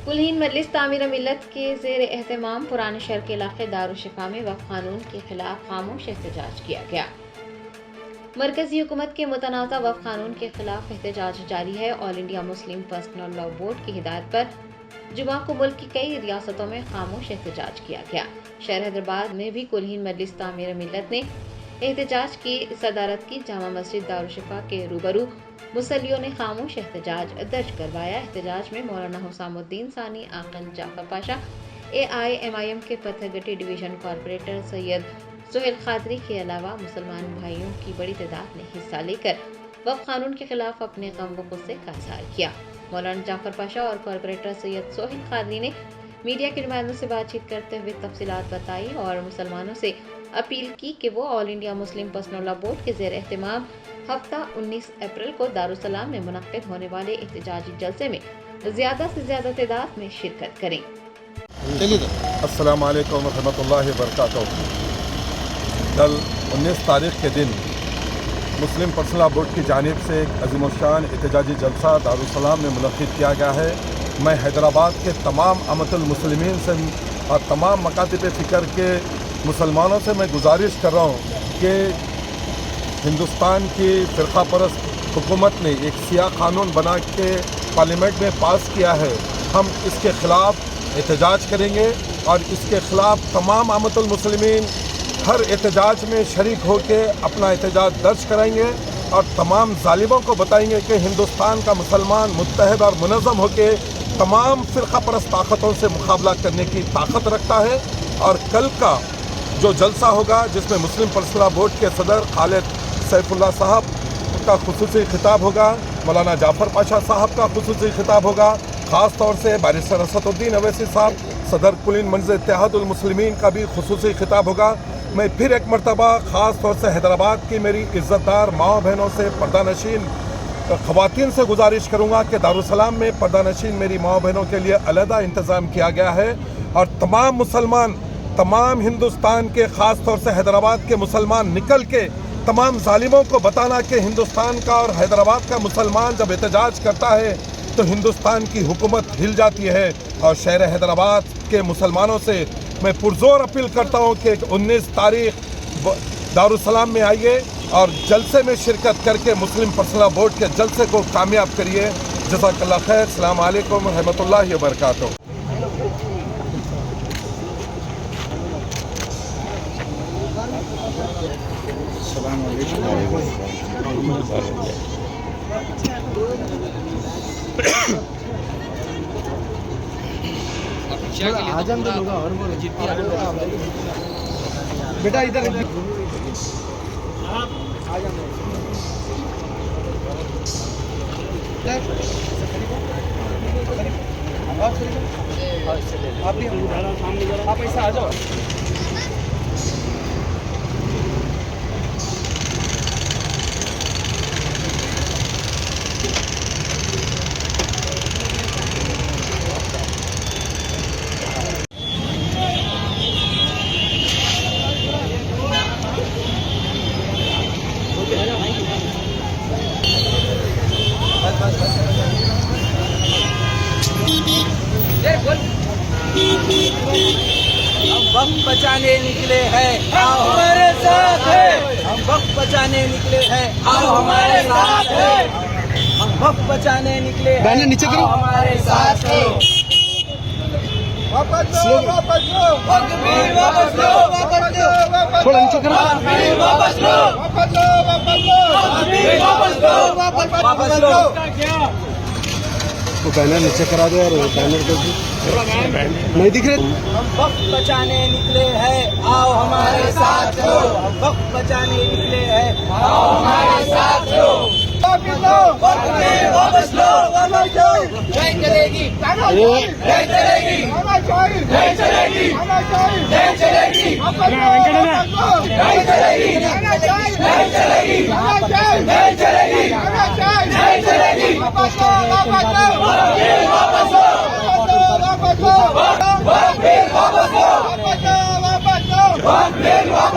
کلہین مجلس تعمیر ملت کے زیر اہتمام پرانے شہر کے علاقے دارالشفا میں وقف قانون کے خلاف خاموش احتجاج کیا گیا۔ مرکزی حکومت کے متنازع وقف قانون کے خلاف احتجاج جاری ہے۔ All India Muslim Personal Law Board کی ہدایت پر جمعہ کو ملک کی کئی ریاستوں میں خاموش احتجاج کیا گیا۔ شہر حیدرآباد میں بھی کلہین مجلس تعمیر ملت نے احتجاج کی صدارت کی۔ جامع مسجد دارالشفا کے روبرو مصلیوں نے خاموش احتجاج درج کروایا۔ احتجاج میں مولانا حسام الدین ثانی، عاقل جعفر پاشا، AIMIM کے پتھر گٹی ڈویژن کارپوریٹر سید سہیل قادری کے علاوہ مسلمان بھائیوں کی بڑی تعداد نے حصہ لے کر وقف قانون کے خلاف اپنے غم و غصے کا اظہار کیا۔ مولانا جعفر پاشا اور کارپوریٹر سید سہیل قادری نے میڈیا کے نمائندوں سے بات چیت کرتے ہوئے تفصیلات بتائی اور مسلمانوں سے اپیل کی کہ وہ All India Muslim Personal Law Board کے زیر اہتمام ہفتہ 19 اپریل کو دارالسلام میں منعقد ہونے والے احتجاجی جلسے میں زیادہ سے زیادہ تعداد میں شرکت کریں۔ السلام علیکم ورحمۃ اللہ وبرکاتہ۔ کل 19 تاریخ کے دن مسلم پرسنل لاء بورڈ کی جانب سے ایک عظیم الشان احتجاجی جلسہ دارالسلام میں منعقد کیا گیا ہے۔ میں حیدرآباد کے تمام امت المسلمین سے اور تمام مکاتب فکر کے مسلمانوں سے میں گزارش کر رہا ہوں کہ ہندوستان کی فرقہ پرست حکومت نے ایک سیاہ قانون بنا کے پارلیمنٹ میں پاس کیا ہے۔ ہم اس کے خلاف احتجاج کریں گے اور اس کے خلاف تمام امت المسلمین ہر احتجاج میں شریک ہو کے اپنا احتجاج درج کرائیں گے اور تمام ظالموں کو بتائیں گے کہ ہندوستان کا مسلمان متحد اور منظم ہو کے تمام فرقہ پرست طاقتوں سے مقابلہ کرنے کی طاقت رکھتا ہے۔ اور کل کا جو جلسہ ہوگا جس میں مسلم پرسنل لاء بورڈ کے صدر خالد سیف اللہ صاحب کا خصوصی خطاب ہوگا، مولانا جعفر پاشا صاحب کا خصوصی خطاب ہوگا، خاص طور سے بارسٹر اسد الدین اویسی صاحب صدر کلین مجلس اتحاد المسلمین کا بھی خصوصی خطاب ہوگا۔ میں پھر ایک مرتبہ خاص طور سے حیدرآباد کی میری عزت دار ماؤں بہنوں سے پردہ نشین خواتین سے گزارش کروں گا کہ دارالسلام میں پردہ نشین میری ماؤں بہنوں کے لیے علیحدہ انتظام کیا گیا ہے اور تمام مسلمان تمام ہندوستان کے خاص طور سے حیدرآباد کے مسلمان نکل کے تمام ظالموں کو بتانا کہ ہندوستان کا اور حیدرآباد کا مسلمان جب احتجاج کرتا ہے تو ہندوستان کی حکومت ہل جاتی ہے۔ اور شہر حیدرآباد کے مسلمانوں سے میں پرزور اپیل کرتا ہوں کہ 19 تاریخ دارالسلام میں آئیے اور جلسے میں شرکت کر کے مسلم پرسنل لاء بورڈ کے جلسے کو کامیاب کریے۔ جزاک اللہ خیر۔ السلام علیکم ورحمۃ اللہ وبرکاتہ۔ بیٹا ادھر آپ ایسا آ جاؤ۔ ہم وقت بچانے نکلے ہیں، آؤ ہمارے ساتھ ہے۔ ہم وقت بچانے نکلے ہیں، آؤ ہمارے ساتھ ہے۔ ہم وقت بچانے نکلے ہیں، نیچے کرو، ہمارے ساتھ ہے۔ واپس لو، واپس لو، وقت بھی واپس لو، واپس لو، تھوڑا نیچے کرو، وقت بھی واپس لو، واپس لو، واپس لو، وقت بھی واپس لو، واپس لو۔ وہ بینر نیچے کرا دو اور بینر کو نہیں دکھ رہے۔ ہم وقت بچانے نکلے ہیں، آؤ ہمارے ساتھ ہو۔ ہم وقت بچانے نکلے ہیں، آؤ ہمارے ساتھ ہو۔ وقت میں واپس لو، واپس لو۔ نہیں چلے گی، نہیں چلے گی، نہیں چلے گی، نہیں چلے گی، نہیں چلے گی، نہیں چلے گی، نہیں چلے گی، نہیں چلے گی۔ واپس لو، واپس لو، واپس لو، واپس لو، واپس لو، واپس لو، واپس لو، واپس لو، واپس لو، واپس لو، واپس لو،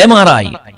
MRI,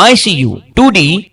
ICU, 2D